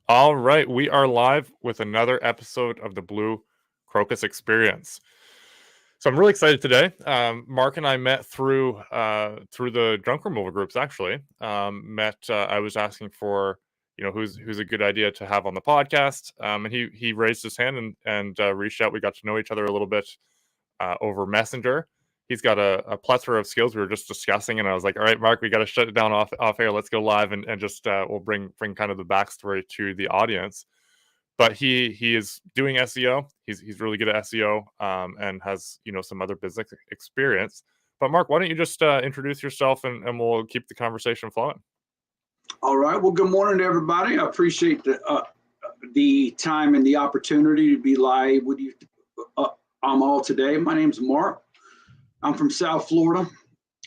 All right, we are live with another episode of the Blue Crocus Experience. So I'm really excited today. Mark and I met through the junk removal groups. Actually, I was asking for who's a good idea to have on the podcast, and he raised his hand and reached out. We got to know each other a little bit over Messenger. He's got a plethora of skills we were just discussing, and I was like, all right, Mark, we got to shut it down off air. Let's go live and just we'll bring kind of the backstory to the audience. But he is doing SEO. He's really good at SEO and has some other business experience. But Mark, why don't you just introduce yourself and we'll keep the conversation flowing. All right. Well, good morning to everybody. I appreciate the time and the opportunity to be live with you all today. My name's Mark. I'm from South Florida,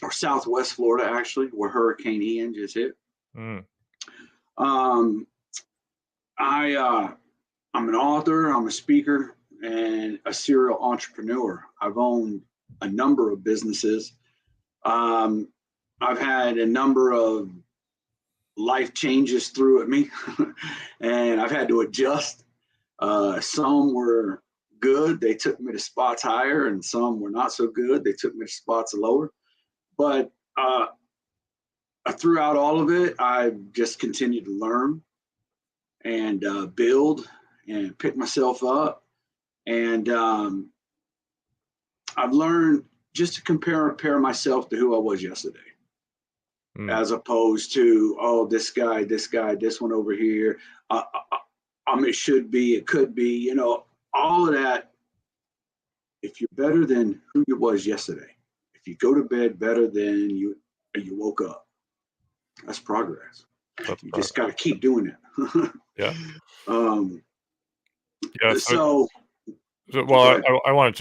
or Southwest Florida, actually, where Hurricane Ian just hit. I'm an author, I'm a speaker, and a serial entrepreneur. I've owned a number of businesses. I've had a number of life changes threw at me, and I've had to adjust. Some were good, they took me to spots higher, and some were not so good, they took me to spots lower. But throughout all of it, I've just continued to learn and build and pick myself up. And I've learned just to compare myself to who I was yesterday, as opposed to, oh, this guy, this one over here. It should be, it could be, all of that. If you're better than who you was yesterday, if you go to bed better than you woke up, that's progress. You just got to keep doing it. Yeah. So well, I wanted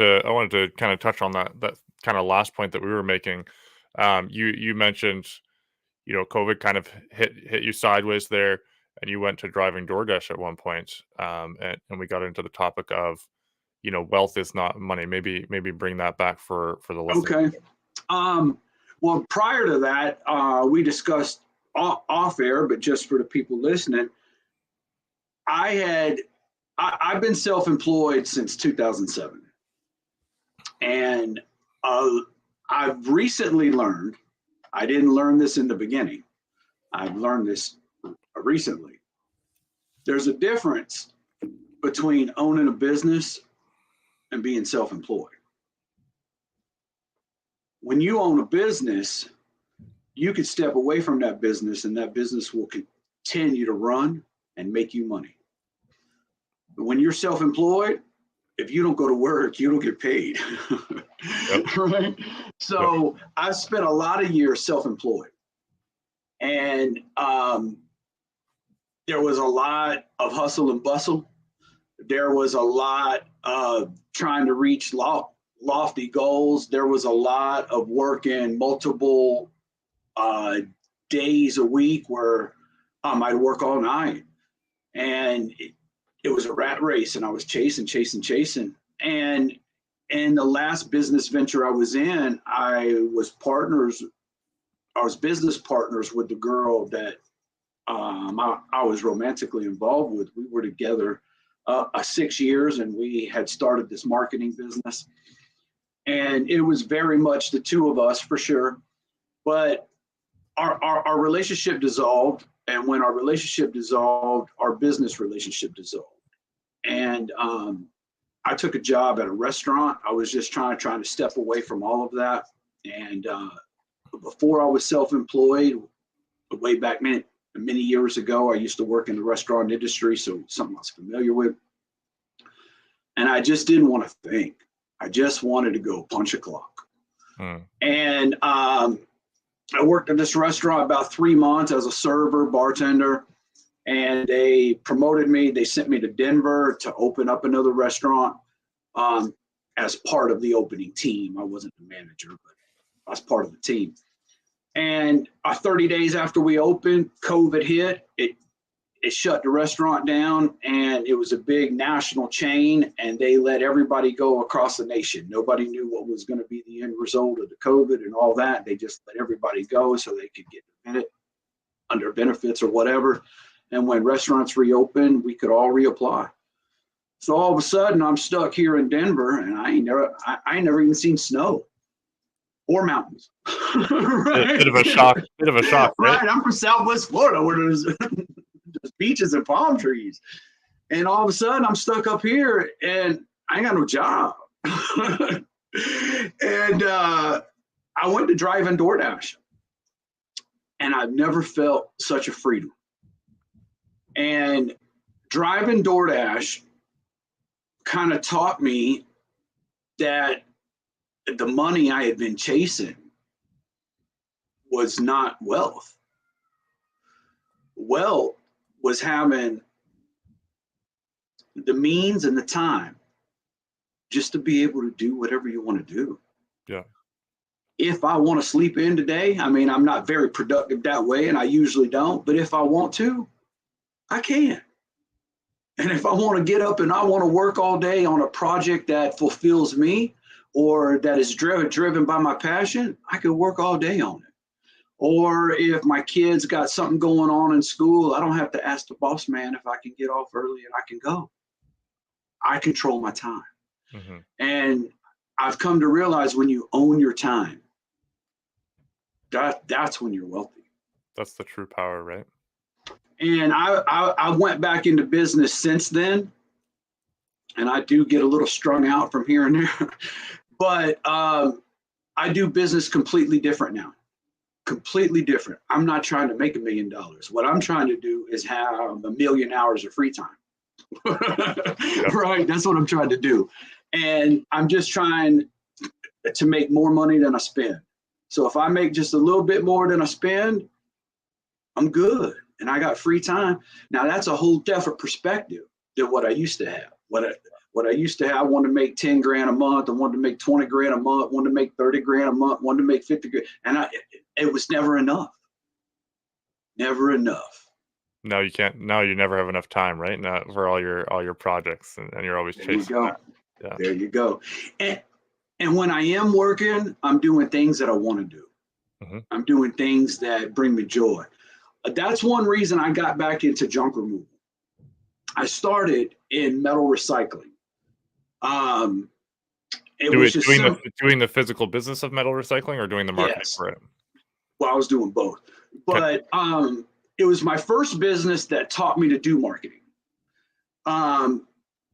to kind of touch on that kind of last point that we were making. You mentioned, COVID kind of hit you sideways there, and you went to driving DoorDash at one point. And we got into the topic of, wealth is not money. Maybe bring that back for the listeners. Okay. Well, prior to that, we discussed off air, but just for the people listening, I've been self-employed since 2007. And I've recently learned, I didn't learn this in the beginning, I've learned this recently. There's a difference between owning a business and being self-employed. When you own a business, you could step away from that business and that business will continue to run and make you money. But when you're self-employed, if you don't go to work, you don't get paid. Yep. Right? So yep. I've spent a lot of years self-employed. And there was a lot of hustle and bustle. There was a lot of trying to reach lofty goals. There was a lot of working multiple days a week where I'd work all night. And it was a rat race, and I was chasing. And in the last business venture I was in, I was business partners with the girl that I was romantically involved with. We were together 6 years, and we had started this marketing business. And it was very much the two of us for sure. But our relationship dissolved. And when our relationship dissolved, our business relationship dissolved. And I took a job at a restaurant. I was just trying to step away from all of that. And before I was self-employed, way back many years ago, I used to work in the restaurant industry, so something I was familiar with. And I just didn't want to think. I just wanted to go punch a clock. And I worked at this restaurant about 3 months as a server, bartender, and they promoted me. They sent me to Denver to open up another restaurant as part of the opening team. I wasn't the manager, but I was part of the team. And 30 days after we opened, COVID hit. It shut the restaurant down, and it was a big national chain, and they let everybody go across the nation. Nobody knew what was going to be the end result of the COVID and all that. They just let everybody go so they could get under benefits or whatever. And when restaurants reopened, we could all reapply. So all of a sudden, I'm stuck here in Denver, and I ain't never even seen snow or mountains. Right? Bit of a shock. Right? Right. I'm from Southwest Florida, where there's beaches and palm trees, and all of a sudden, I'm stuck up here, and I ain't got no job. And I went to drive in DoorDash, and I've never felt such a freedom. And driving DoorDash kind of taught me that the money I had been chasing was not wealth. Wealth was having the means and the time just to be able to do whatever you want to do. Yeah. If I want to sleep in today, I mean, I'm not very productive that way, and I usually don't, but if I want to, I can. And if I want to get up and I want to work all day on a project that fulfills me or that is driven by my passion, I could work all day on it. Or if my kids got something going on in school, I don't have to ask the boss man if I can get off early and I can go. I control my time. Mm-hmm. And I've come to realize when you own your time, that's when you're wealthy. That's the true power, right? And I went back into business since then, and I do get a little strung out from here and there, but I do business completely different now. Completely different. I'm not trying to make $1 million. What I'm trying to do is have 1 million hours of free time. Right? That's what I'm trying to do. And I'm just trying to make more money than I spend. So if I make just a little bit more than I spend, I'm good. And I got free time. Now that's a whole different perspective than what I used to have. What I used to have, I wanted to make 10 grand a month. I wanted to make 20 grand a month, wanted to make 30 grand a month, wanted to make 50 grand. And it was never enough. Never enough. Now you can't, now you never have enough time, right? Now for all your projects, and you're always chasing that. Yeah. There you go. And when I am working, I'm doing things that I want to do. Mm-hmm. I'm doing things that bring me joy. That's one reason I got back into junk removal. I started in metal recycling. Doing the physical business of metal recycling, or doing the marketing for it? Well, I was doing both. But it was my first business that taught me to do marketing.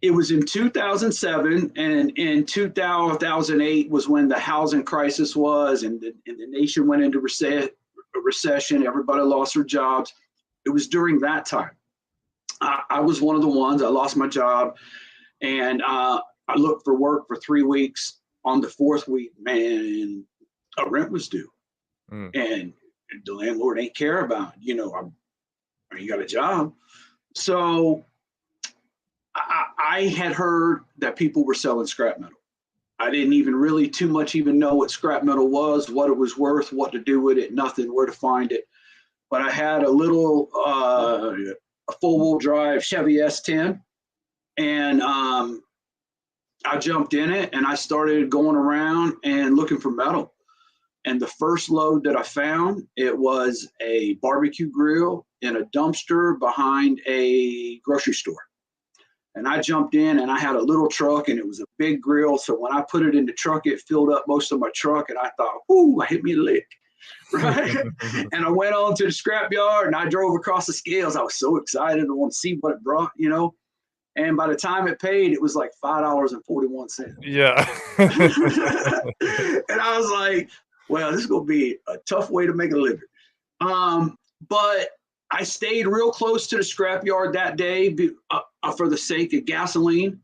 It was in 2007, and in 2008 was when the housing crisis was, and the nation went into recession. Everybody lost their jobs. It was during that time. I was one of the ones. I lost my job, and I looked for work for 3 weeks. On the 4th week, man, a rent was due, and the landlord ain't care about, you got a job. So I had heard that people were selling scrap metal. I didn't even really too much even know what scrap metal was, what it was worth, what to do with it, nothing, where to find it. But I had a little a four-wheel drive Chevy S10, and I jumped in it, and I started going around and looking for metal. And the first load that I found, it was a barbecue grill in a dumpster behind a grocery store. And I jumped in, and I had a little truck, and it was a big grill. So when I put it in the truck, it filled up most of my truck, and I thought, "Ooh, I hit me a lick." Right? And I went on to the scrapyard, and I drove across the scales. I was so excited. I wanted to see what it brought, And by the time it paid, it was like $5.41. Yeah. And I was like, well, this is going to be a tough way to make a living. But I stayed real close to the scrapyard that day for the sake of gasoline.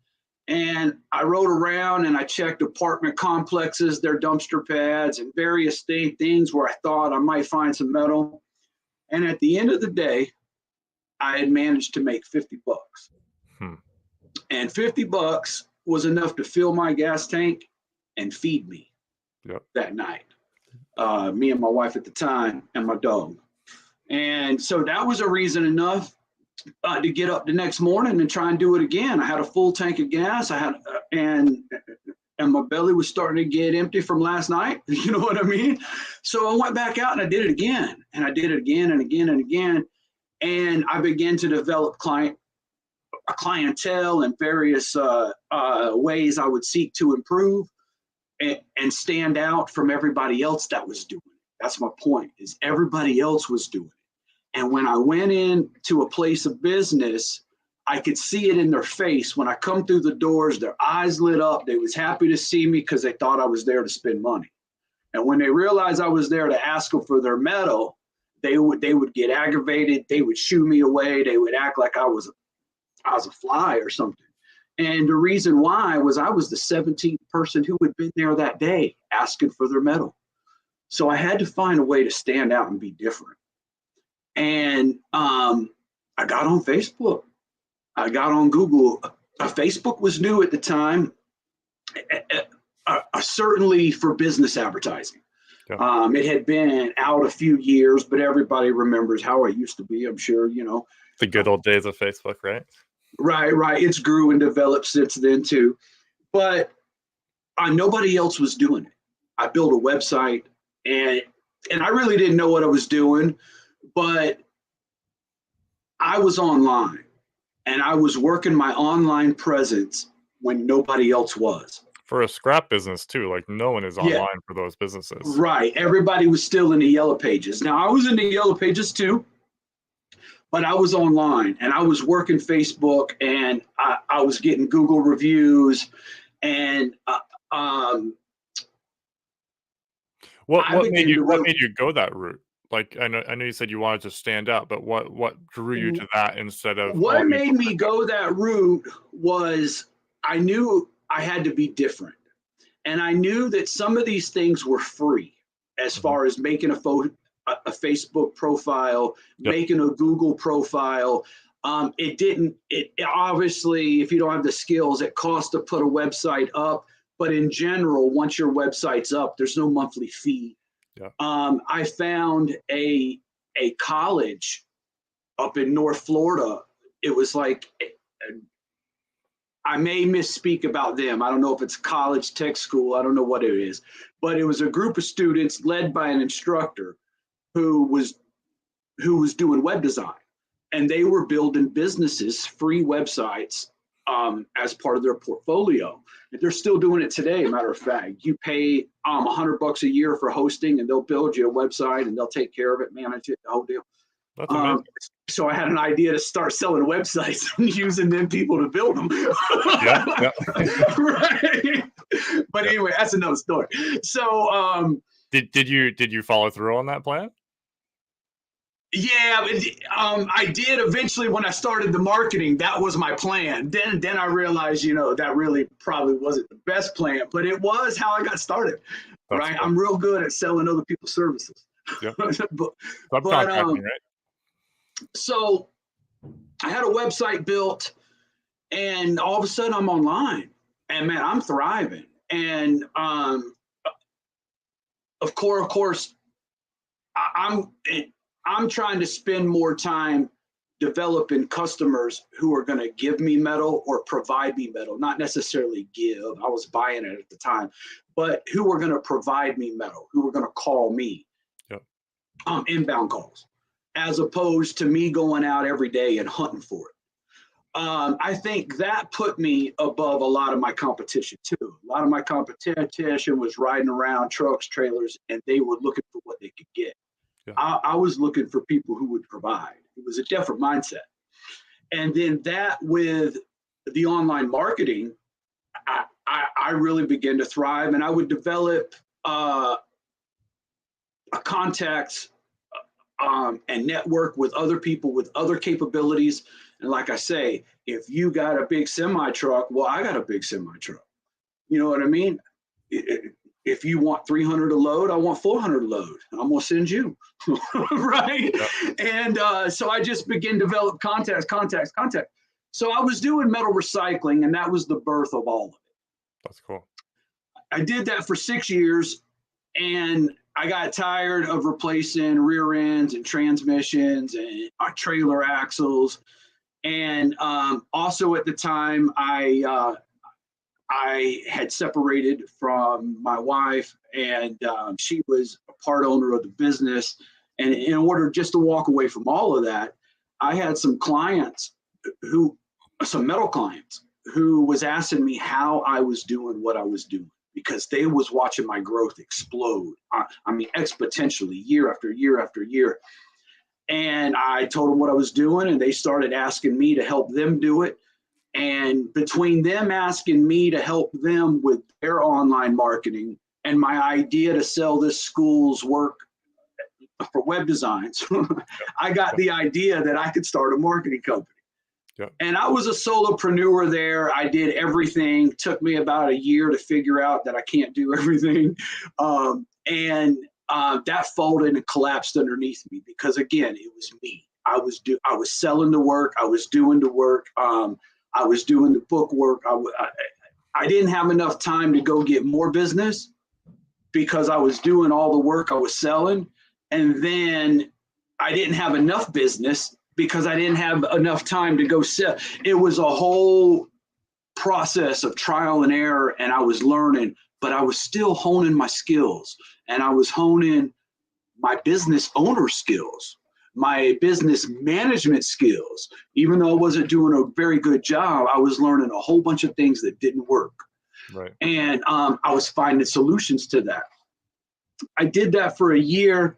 And I rode around, and I checked apartment complexes, their dumpster pads, and various things where I thought I might find some metal. And at the end of the day, I had managed to make $50. And $50 was enough to fill my gas tank and feed me that night. Me and my wife at the time, and my dog. And so that was a reason enough to get up the next morning and try and do it again. I had a full tank of gas. I had and my belly was starting to get empty from last night. You know what I mean? So I went back out, and I did it again, and I did it again and again and again. And I began to develop a clientele and various ways I would seek to improve and stand out from everybody else that was doing it. That's my point, is everybody else was doing it. And when I went into a place of business, I could see it in their face. When I come through the doors, their eyes lit up. They was happy to see me because they thought I was there to spend money. And when they realized I was there to ask them for their metal, they would get aggravated. They would shoo me away. They would act like I was a fly or something. And the reason why was I was the 17th person who had been there that day asking for their metal. So I had to find a way to stand out and be different. And I got on Facebook. I got on Google. Facebook was new at the time, certainly for business advertising. Yeah. It had been out a few years, but everybody remembers how it used to be, I'm sure, you know. The good old days of Facebook, right? Right. It's grew and developed since then too. But nobody else was doing it. I built a website and I really didn't know what I was doing, but I was online and I was working my online presence when nobody else was. For a scrap business too, like no one is online for those businesses. Right. Everybody was still in the yellow pages. Now I was in the yellow pages too, but I was online and I was working Facebook and I was getting Google reviews and what made you go that route? Like I know you said you wanted to stand out, but what drew you to that instead of what made me go that route was I knew I had to be different. And I knew that some of these things were free as far as making a Facebook profile, making a Google profile. It obviously, if you don't have the skills, it costs to put a website up. But in general, once your website's up, there's no monthly fee. Yeah. I found a college up in North Florida. It was like, I may misspeak about them. I don't know if it's college, tech school. I don't know what it is. But it was a group of students led by an instructor who was doing web design. And they were building businesses, free websites, as part of their portfolio. And they're still doing it today, matter of fact. You pay $100 a year for hosting and they'll build you a website and they'll take care of it, manage it, the whole deal. That's amazing. So I had an idea to start selling websites and using them people to build them. Yeah. Right. But anyway, that's another story. So did you follow through on that plan? Yeah, I did eventually when I started the marketing. That was my plan. Then I realized, that really probably wasn't the best plan, but it was how I got started. That's right. Cool. I'm real good at selling other people's services. Yeah. but right? So I had a website built and all of a sudden I'm online and man, I'm thriving. And of course, I'm trying to spend more time developing customers who are going to give me metal or provide me metal, not necessarily give. I was buying it at the time, but who are going to provide me metal, who are going to call me. Yep. Inbound calls, as opposed to me going out every day and hunting for it. I think that put me above a lot of my competition too. A lot of my competition was riding around trucks, trailers, and they were looking for what they could get. Yeah. I was looking for people who would provide. It was a different mindset. And then that with the online marketing, I really began to thrive, and I would develop a contacts and network with other people with other capabilities. And like I say, if you got a big semi truck, well, I got a big semi truck. You know what I mean? If you want 300 a load, I want 400 a load. I'm going to send you. Right. Yep. And so I just began to develop contacts. So I was doing metal recycling, and that was the birth of all of it. That's cool. I did that for 6 years, and I got tired of replacing rear ends and transmissions and trailer axles. And also at the time, I had separated from my wife, and she was a part owner of the business. And in order just to walk away from all of that, I had some clients some metal clients who was asking me how I was doing what I was doing, because they was watching my growth explode. I mean, exponentially, year after year after year. And I told them what I was doing, and they started asking me to help them do it. And between them asking me to help them with their online marketing and my idea to sell this school's work for web designs, I got the idea that I could start a marketing company. Yep. And I was a solopreneur there. I did everything. Took me about a year to figure out that I can't do everything. That folded and collapsed underneath me, because again, it was me. I was selling the work. I was doing the work. I was doing the book work. I didn't have enough time to go get more business because I was doing all the work I was selling. And then I didn't have enough business because I didn't have enough time to go sell. It was a whole process of trial and error, and I was learning, but I was still honing my skills, and I was honing my business owner skills, my business management skills. Even though I wasn't doing a very good job, I was learning a whole bunch of things that didn't work. Right. And I was finding solutions to that. I did that for a year.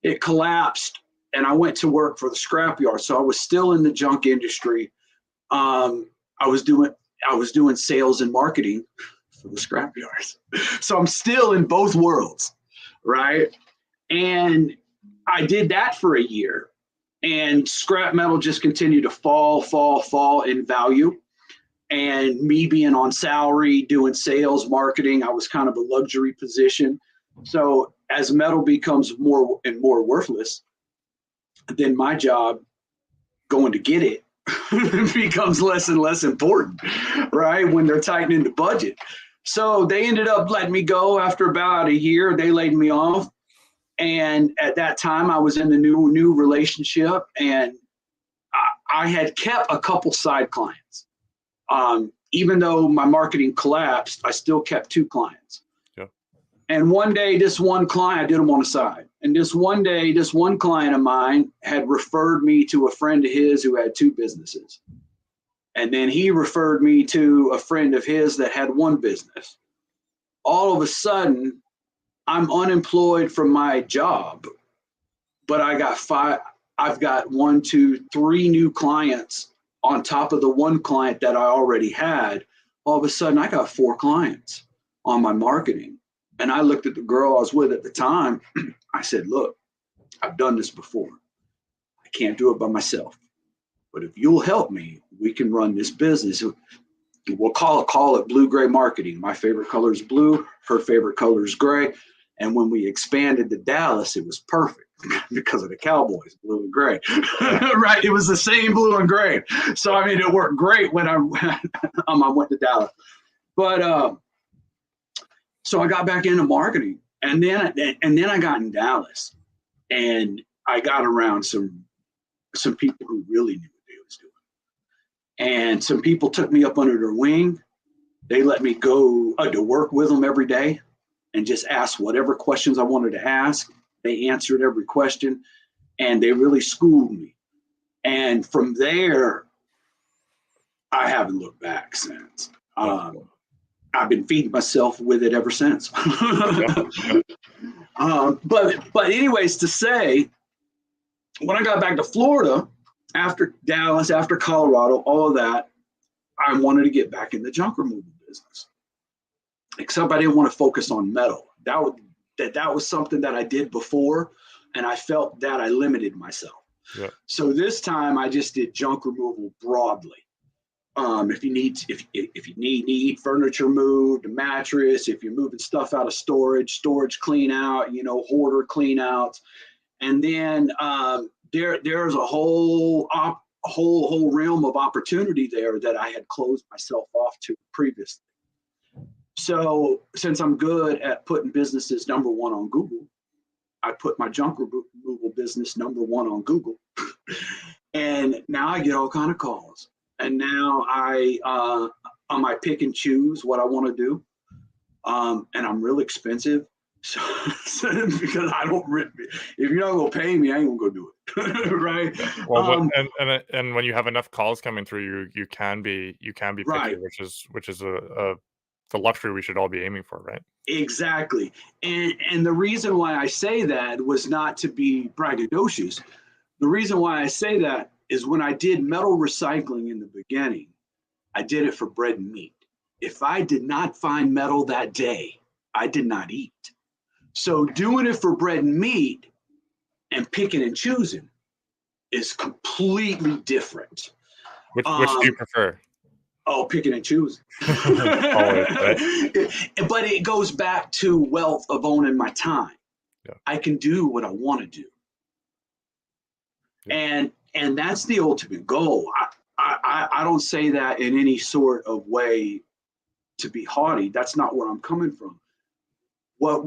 It collapsed, and I went to work for the scrapyard. So I was still in the junk industry. I was doing sales and marketing for the scrapyards. So I'm still in both worlds, right? And I did that for a year, and scrap metal just continued to fall in value. And me being on salary, doing sales, marketing, I was kind of a luxury position. So as metal becomes more and more worthless, then my job going to get it becomes less and less important, right? When they're tightening the budget. So they ended up letting me go after about a year. They laid me off. And at that time I was in a new relationship, and I had kept a couple side clients. Even though my marketing collapsed, I still kept 2 clients. And one day, this one client, I did them on the side. And this one day, this one client of mine had referred me to a friend of his who had 2 businesses. And then he referred me to a friend of his that had 1 business. All of a sudden, I'm unemployed from my job, but I've got 1, 2, 3 new clients on top of the 1 client that I already had. All of a sudden, I got 4 clients on my marketing. And I looked at the girl I was with at the time. I said, look, I've done this before. I can't do it by myself. But if you'll help me, we can run this business. We'll call it blue-gray marketing. My favorite color is blue. Her favorite color is gray. And when we expanded to Dallas, it was perfect because of the Cowboys, blue and gray. Right? It was the same blue and gray. So, I mean, it worked great when I went to Dallas. But so I got back into marketing, and then I got in Dallas, and I got around some people who really knew what they was doing, and some people took me up under their wing. They let me go to work with them every day, and just ask whatever questions I wanted to ask. They answered every question, and they really schooled me. And from there, I haven't looked back since. I've been feeding myself with it ever since. But anyways, to say, when I got back to Florida, after Dallas, after Colorado, all of that, I wanted to get back in the junk removal business. Except I didn't want to focus on metal. That was something that I did before, and I felt that I limited myself. Yeah. So this time I just did junk removal broadly. If you need furniture moved, a mattress, if you're moving stuff out of storage clean out, hoarder clean out. And then there's a whole realm of opportunity there that I had closed myself off to previously. So since I'm good at putting businesses number 1 on Google, I put my junk removal business number 1 on Google. And now I get all kind of calls. And now I pick and choose what I want to do. And I'm real expensive. So, because I don't, if you're not gonna pay me, I ain't gonna go do it, right? Well, and when you have enough calls coming through, you can be picky, Right, which is a the luxury we should all be aiming for, right? exactly. And the reason why I say that was not to be braggadocious. The reason why I say that is when I did metal recycling in the beginning, I did it for bread and meat. If I did not find metal that day, I did not eat. So doing it for bread and meat and picking and choosing is completely different. Which do you Um, prefer? oh, picking and choosing. Always, right? But it goes back to wealth of owning my time. Yeah, I can do what I want to do. yeah, And that's the ultimate goal. I don't say that in any sort of way to be haughty. That's not where I'm coming from. What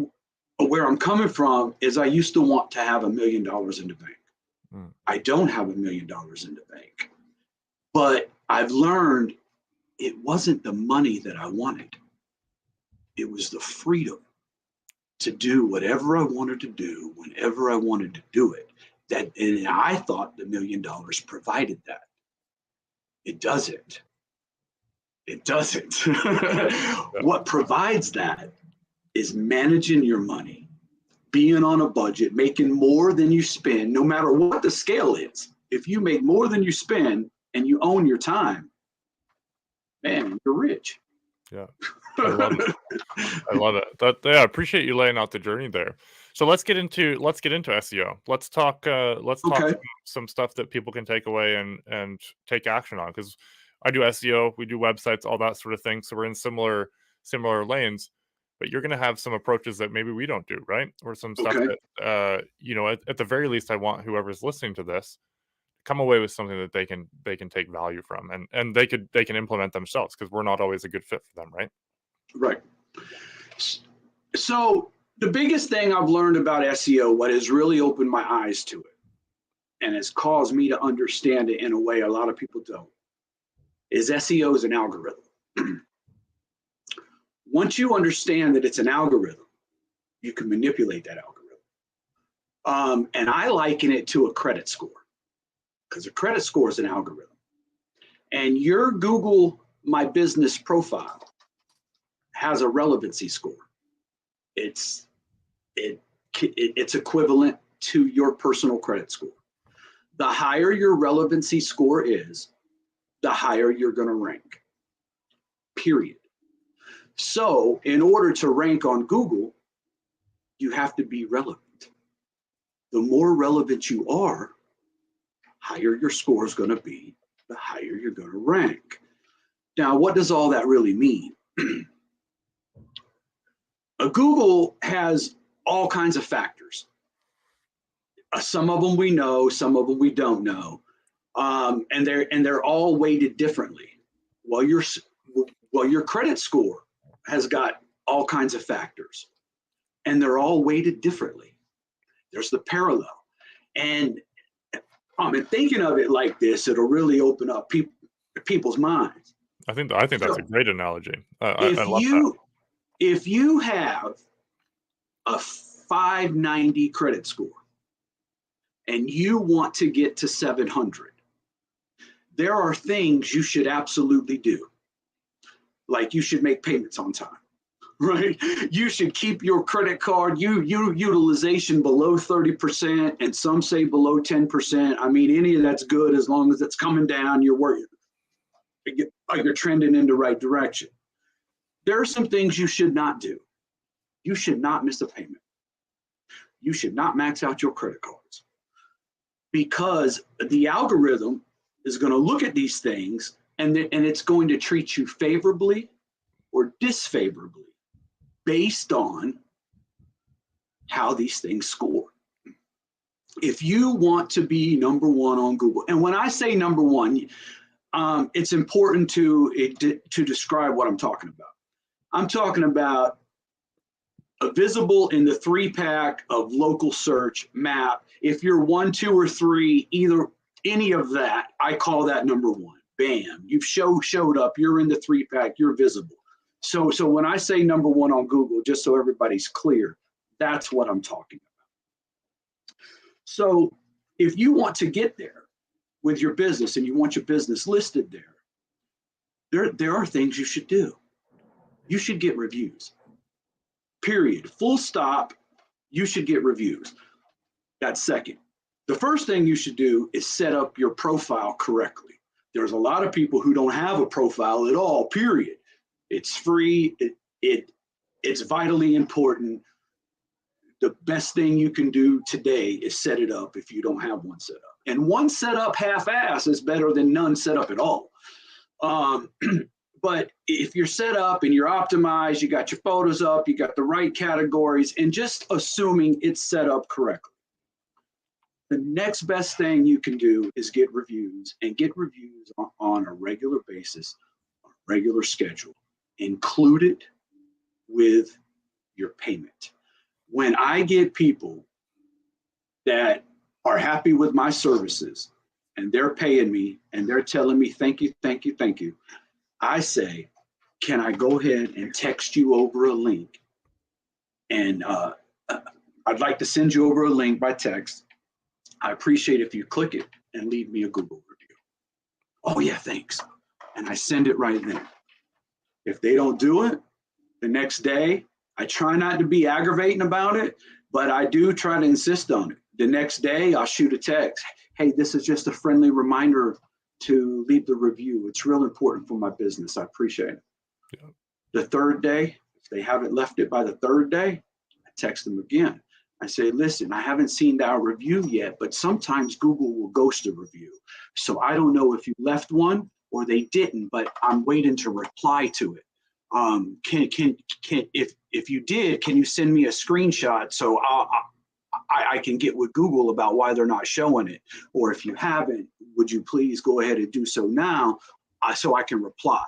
Where I'm coming from is I used to want to have $1 million in the bank. mm, I don't have $1 million in the bank, but I've learned it wasn't the money that I wanted. It was the freedom to do whatever I wanted to do whenever I wanted to do it. And I thought the $1 million provided that. It doesn't. It doesn't. yeah. What provides that is managing your money, being on a budget, making more than you spend, no matter what the scale is. If you make more than you spend and you own your time, man, you're rich. Yeah. I love it. I love it. Yeah, I appreciate you laying out the journey there. So let's get into SEO. Let's talk Okay. some stuff that people can take away and take action on, because I do SEO, we do websites, all that sort of thing. So we're in similar lanes, but you're gonna have some approaches that maybe we don't do, right? Or some stuff Okay. that at the very least I want whoever's listening to this come away with something that they can take value from, and they can implement themselves, because we're not always a good fit for them, right? Right. So the biggest thing I've learned about SEO, what has really opened my eyes to it and has caused me to understand it in a way a lot of people don't, is SEO is an algorithm. Once you understand that it's an algorithm, you can manipulate that algorithm. And I liken it to a credit score, because a credit score is an algorithm. And your Google My Business profile has a relevancy score. It's it's equivalent to your personal credit score. The higher your relevancy score is, the higher you're going to rank. Period. So, in order to rank on Google, you have to be relevant. The more relevant you are, higher your score is going to be, the higher you're going to rank. Now, what does all that really mean? Google has all kinds of factors. Some of them we know, some of them we don't know, and they're all weighted differently. Well, your credit score has got all kinds of factors, and they're all weighted differently. There's the parallel, and thinking of it like this, it'll really open up people's minds. I think that's a So great analogy. I if love that. you have a 590 credit score and you want to get to 700, there are things you should absolutely do. Like you should make payments on time, right? You should keep your credit card utilization below 30%, and some say below 10%. I mean, any of that's good as long as it's coming down. You're trending in the right direction. There are some things you should not do. You should not miss a payment. You should not max out your credit cards, because the algorithm is going to look at these things, and it's going to treat you favorably or disfavorably based on how these things score. If you want to be number one on Google, and when I say number one, it's important to describe what I'm talking about. I'm talking about visible in the 3-pack of local search map. If you're 1, 2, or 3, either any of that, I call that number one. Bam, you've showed up. You're in the 3-pack. You're visible. So when I say number one on Google, just so everybody's clear, That's what I'm talking about. So if you want to get there with your business and you want your business listed there are things you should do. You should get reviews. Period. Full stop. You should get reviews. That's second. The first thing you should do is set up your profile correctly. There's a lot of people who don't have a profile at all, period. It's free. It's vitally important. The best thing you can do today is set it up if you don't have one set up. And one set up half-ass is better than none set up at all. But if you're set up and you're optimized, you got your photos up, you got the right categories, and just assuming it's set up correctly. The next best thing you can do is get reviews, and get reviews on a regular basis, a regular schedule. Include it with your payment. When I get people that are happy with my services and they're paying me and they're telling me, thank you, thank you, thank you, I say, can I go ahead and text you over a link? And I'd like to send you over a link by text. I appreciate if you click it and leave me a Google review. Oh yeah, thanks. And I send it right then. If they don't do it, the next day, I try not to be aggravating about it, but I do try to insist on it. The next day, I'll shoot a text. Hey, this is just a friendly reminder to leave the review. It's real important for my business. I appreciate it. Yeah. The third day, if they haven't left it by the third day, I text them again. I say, listen, I haven't seen that review yet, but sometimes Google will ghost a review. So I don't know if you left one or they didn't, but I'm waiting to reply to it. If you did, can you send me a screenshot so I can get with Google about why they're not showing it? Or if you haven't, would you please go ahead and do so now so I can reply?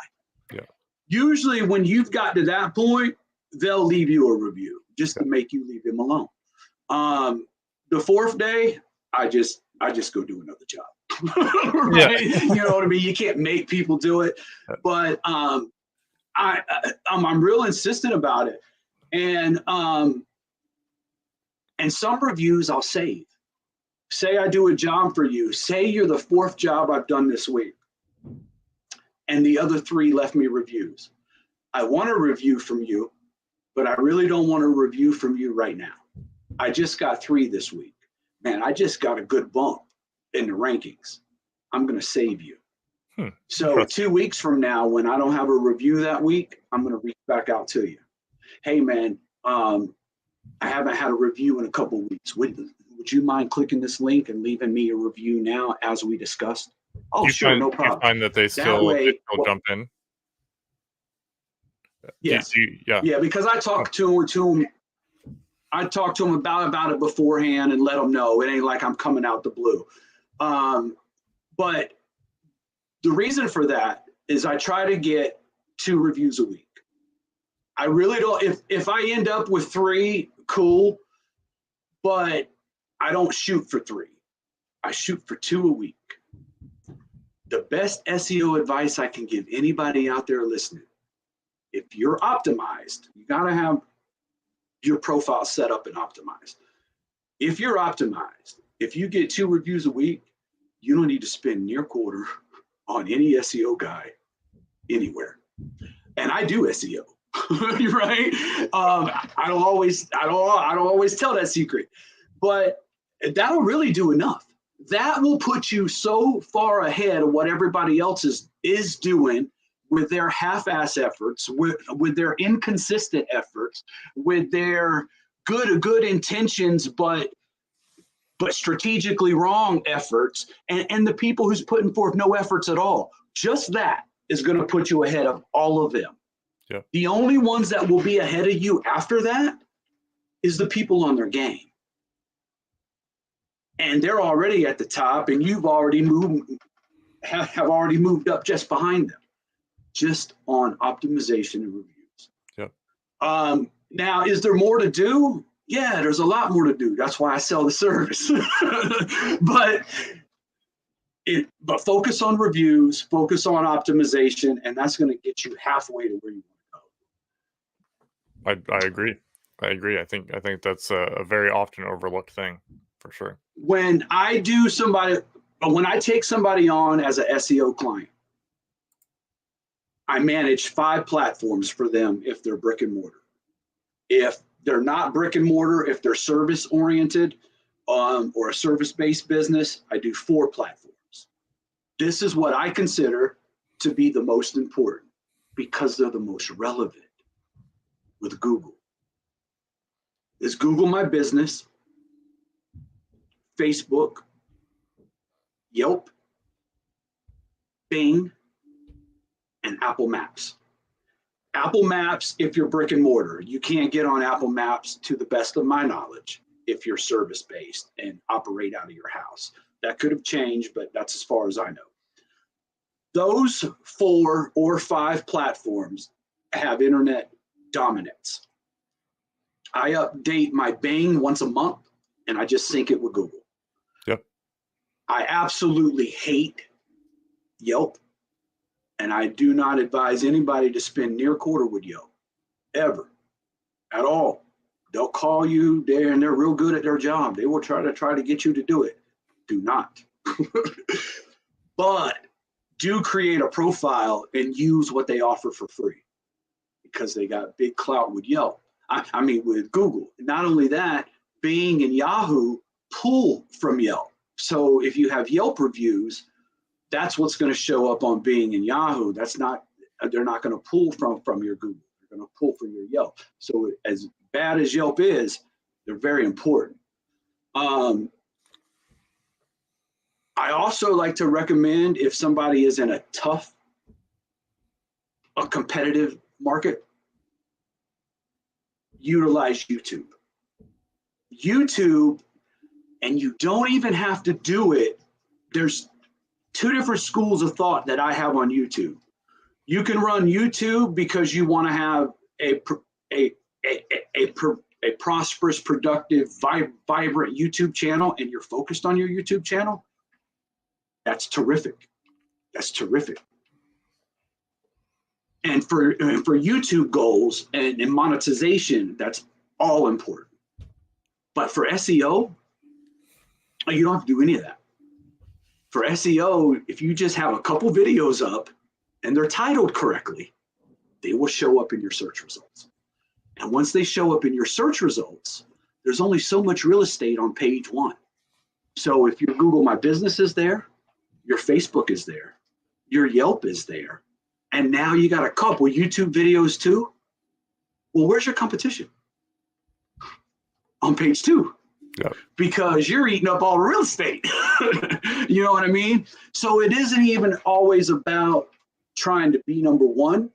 Yeah. Usually when you've got to that point, they'll leave you a review just to make you leave them alone. The fourth day, I just go do another job. Right? Yeah. You know what I mean? You can't make people do it, but I'm real insistent about it. And some reviews I'll save. Say I do a job for you. Say you're the fourth job I've done this week, and the other three left me reviews. I want a review from you, but I really don't want a review from you right now. I just got 3 this week. Man, I just got a good bump in the rankings. I'm going to save you. So 2 weeks from now, when I don't have a review that week, I'm going to reach back out to you. Hey, man, I haven't had a review in a couple of weeks. Would you mind clicking this link and leaving me a review now as we discussed? Oh, sure, no problem. You find that they still jump in? Yes. Yeah, because I talked to them. I talked to them about it beforehand and let them know. It ain't like I'm coming out the blue. But the reason for that is I try to get 2 reviews a week. I really don't, if I end up with 3, cool, but I don't shoot for 3. I shoot for 2 a week. The best SEO advice I can give anybody out there listening, if you're optimized, you gotta have your profile set up and optimized. If you're optimized, if you get 2 reviews a week, you don't need to spend near quarter on any SEO guy anywhere. And I do SEO, right? I don't always tell that secret, but that'll really do enough. That will put you so far ahead of what everybody else is doing with their half-ass efforts, with their inconsistent efforts, with their good intentions, but strategically wrong efforts, and the people who's putting forth no efforts at all. Just that is going to put you ahead of all of them. Yeah. The only ones that will be ahead of you after that is the people on their game. And they're already at the top, and you've already have already moved up just behind them, just on optimization and reviews. Yeah. Now, is there more to do? Yeah, there's a lot more to do. That's why I sell the service. But focus on reviews, focus on optimization, and that's going to get you halfway to where you want to go. I agree. I agree. I think that's a very often overlooked thing for sure. When I take somebody on as a SEO client, I manage 5 platforms for them if they're brick and mortar. If they're not brick and mortar, if they're service oriented or a service based business, I do 4 platforms. This is what I consider to be the most important because they're the most relevant with Google. Is Google My Business, Facebook, Yelp, Bing, and Apple Maps. Apple Maps, if you're brick and mortar, you can't get on Apple Maps to the best of my knowledge if you're service based and operate out of your house. That could have changed, but that's as far as I know. Those 4 or 5 platforms have internet dominance. I update my Bing once a month and I just sync it with Google. Yep. I absolutely hate Yelp, and I do not advise anybody to spend near quarter with Yelp, ever, at all. They'll call you there, and they're real good at their job. They will try to get you to do it. Do not. But do create a profile and use what they offer for free because they got big clout with Yelp. I mean, with Google. Not only that, Bing and Yahoo pull from Yelp. So if you have Yelp reviews, that's what's going to show up on Bing and Yahoo. They're not going to pull from your Google. They're going to pull from your Yelp. So as bad as Yelp is, they're very important. I also like to recommend if somebody is in a competitive market, utilize YouTube. YouTube, and you don't even have to do it. There's 2 different schools of thought that I have on YouTube. You can run YouTube because you want to have a prosperous, productive, vibrant YouTube channel, and you're focused on your YouTube channel. That's terrific. That's terrific. And for YouTube goals and monetization, that's all important. But for SEO, you don't have to do any of that. For SEO, if you just have a couple videos up and they're titled correctly, they will show up in your search results. And once they show up in your search results, there's only so much real estate on page 1. So if your Google My Business is there, your Facebook is there, your Yelp is there, and now you got a couple YouTube videos too, well, where's your competition? On page 2. Yep. Because you're eating up all the real estate. You know what I mean? So it isn't even always about trying to be number 1.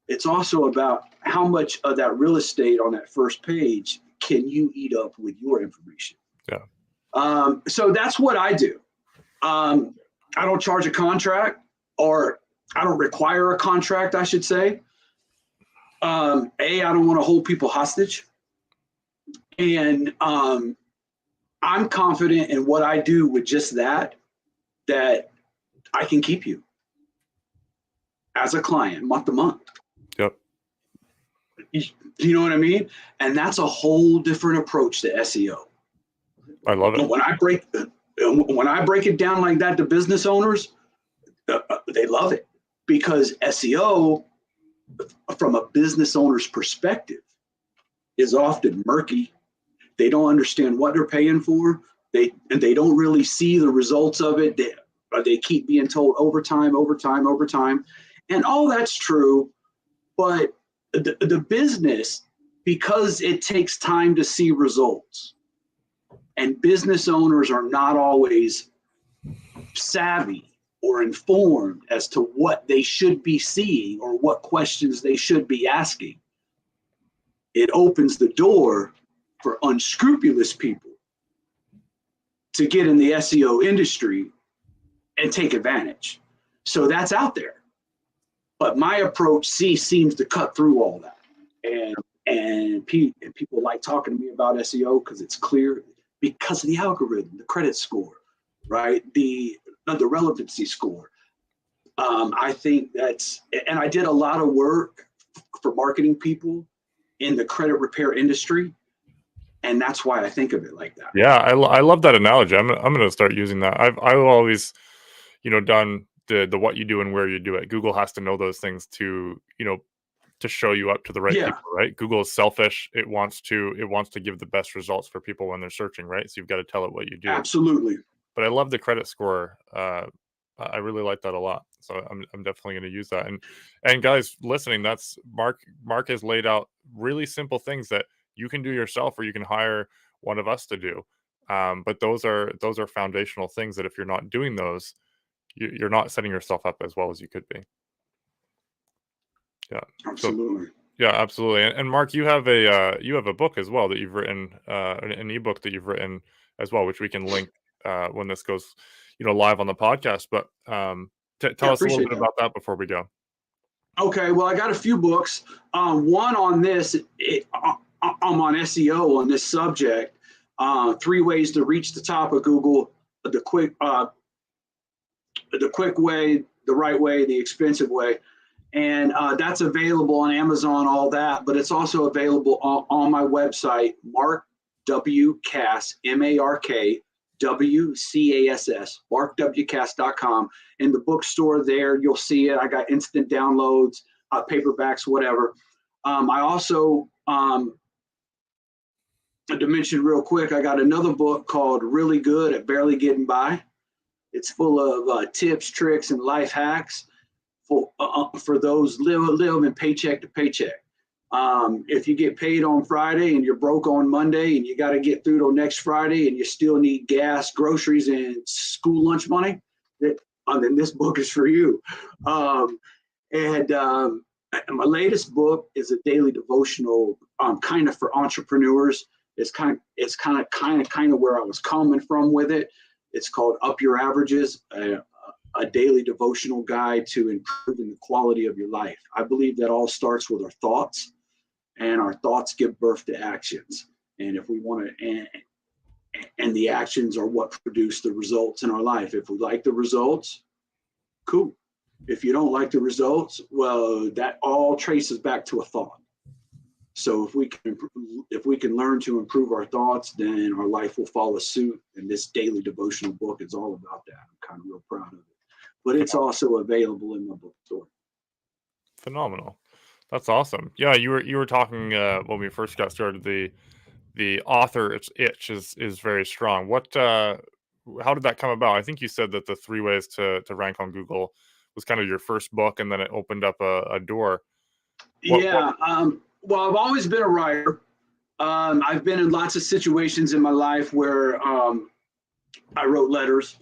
It's also about how much of that real estate on that first page can you eat up with your information. Yeah. So that's what I do. I don't charge a contract, or I don't require a contract, I should say. I don't want to hold people hostage. And I'm confident in what I do with just that I can keep you as a client month to month. Yep. You know what I mean? And that's a whole different approach to SEO. I love it. When I break it down like that to business owners, they love it, because SEO, from a business owner's perspective, is often murky. They don't understand what they're paying for. They don't really see the results of it. They keep being told overtime. And all that's true, but the business, because it takes time to see results, and business owners are not always savvy or informed as to what they should be seeing or what questions they should be asking, it opens the door for unscrupulous people to get in the SEO industry and take advantage. So that's out there. But my approach seems to cut through all that. And people like talking to me about SEO because it's clear, because of the algorithm, the credit score, right? The relevancy score. I think and I did a lot of work for marketing people in the credit repair industry. And that's why I think of it like that. Yeah, I love that analogy. I'm going to start using that. I've always, done the what you do and where you do it. Google has to know those things to, to show you up to the right Yeah, people, right? Google is selfish. It wants to give the best results for people when they're searching, right? So you've got to tell it what you do. absolutely. But I love the credit score. I really like that a lot. So I'm definitely going to use that. And guys listening, that's Mark has laid out really simple things that you can do yourself, or you can hire one of us to do. But those are foundational things that if you're not doing those, you're not setting yourself up as well as you could be. Yeah. So Absolutely. yeah, absolutely. And Mark, you have a book as well that you've written, an ebook that you've written as well, which we can link when this goes, live on the podcast. But Yeah, tell us a little appreciate bit that. about that before we go. Okay, well, I got a few books. One on this, I'm on SEO on this subject. 3 ways to reach the top of Google: the quick way, the right way, the expensive way. And that's available on Amazon, all that. But it's also available on my website, Mark W. Cass, MarkWcass, markwcass.com. In the bookstore there, you'll see it. I got instant downloads, paperbacks, whatever. I also, to mention real quick, I got another book called Really Good at Barely Getting By. It's full of tips, tricks, and life hacks for those living paycheck to paycheck. If you get paid on Friday and you're broke on Monday and you got to get through till next Friday and you still need gas, groceries, and school lunch money, then this book is for you. And my latest book is a daily devotional, kind of for entrepreneurs. It's kind of where I was coming from with it. It's called Up Your Averages, a daily devotional guide to improving the quality of your life. I believe that all starts with our thoughts, and our thoughts give birth to actions. And if we want to, and the actions are what produce the results in our life. If we like the results, cool. If you don't like the results, well, that all traces back to a thought. So if we can learn to improve our thoughts, then our life will follow suit. And this daily devotional book is all about that. I'm kind of real proud of it. But it's also available in my bookstore. Phenomenal. That's awesome. Yeah, you were talking when we first got started. The author itch is very strong. How did that come about? I think you said that the 3 ways to rank on Google was kind of your first book, and then it opened up a door. Yeah. Well, I've always been a writer. I've been in lots of situations in my life where I wrote letters.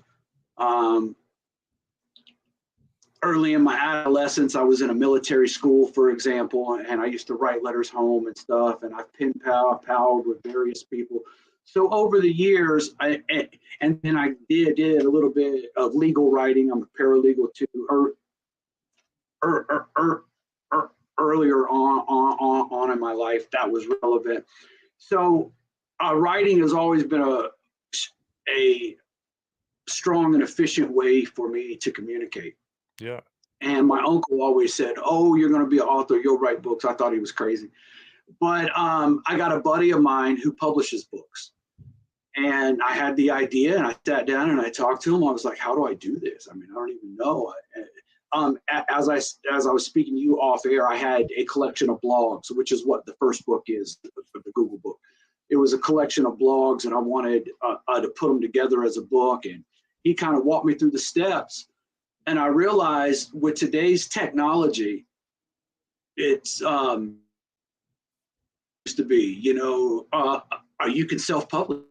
Early in my adolescence, I was in a military school, for example, and I used to write letters home and stuff, and I've palled with various people. So over the years, and then I did a little bit of legal writing. I'm a paralegal too. Earlier on in my life, that was relevant. So writing has always been a strong and efficient way for me to communicate. Yeah. And my uncle always said, "Oh, you're going to be an author. You'll write books." I thought he was crazy. But I got a buddy of mine who publishes books. And I had the idea, and I sat down and I talked to him. I was like, "How do I do this? I mean, I don't even know." As I was speaking to you off air, I had a collection of blogs, which is what the first book is, the Google book. It was a collection of blogs, and I wanted to put them together as a book. And he kind of walked me through the steps. And I realized with today's technology, it's used to be, you can self-publish.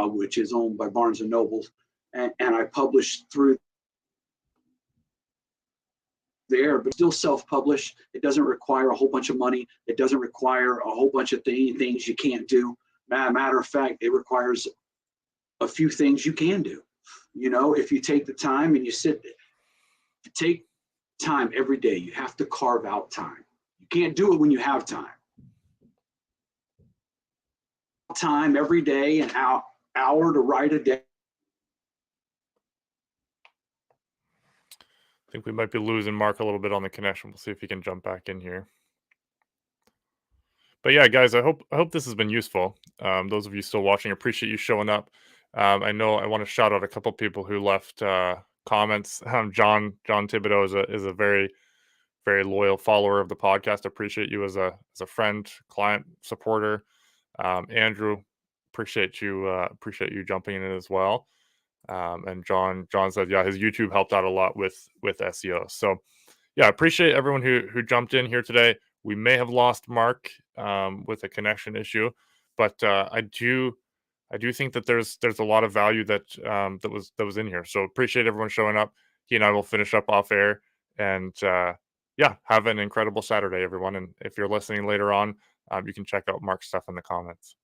Which is owned by Barnes and Noble, and I published through there, but still self-publish. It doesn't require a whole bunch of money. It doesn't require a whole bunch of things you can't do. Matter of fact, it requires a few things you can do. If you take the time and you take time every day. You have to carve out time. You can't do it when you have time. Time every day, an hour to write a day. I think we might be losing Mark a little bit on the connection. We'll see if he can jump back in here. But yeah, guys, I hope this has been useful. Those of you still watching, appreciate you showing up. I know I want to shout out a couple people who left comments. John Thibodeau is a very loyal follower of the podcast. Appreciate you as a friend, client, supporter. Andrew, appreciate you jumping in as well. And John said, yeah, his YouTube helped out a lot with SEO. So yeah, appreciate everyone who jumped in here today. We may have lost Mark with a connection issue, but I do think that there's a lot of value that was in here. So appreciate everyone showing up. He and I will finish up off air, and yeah, have an incredible Saturday, everyone. And if you're listening later on, you can check out Mark's stuff in the comments.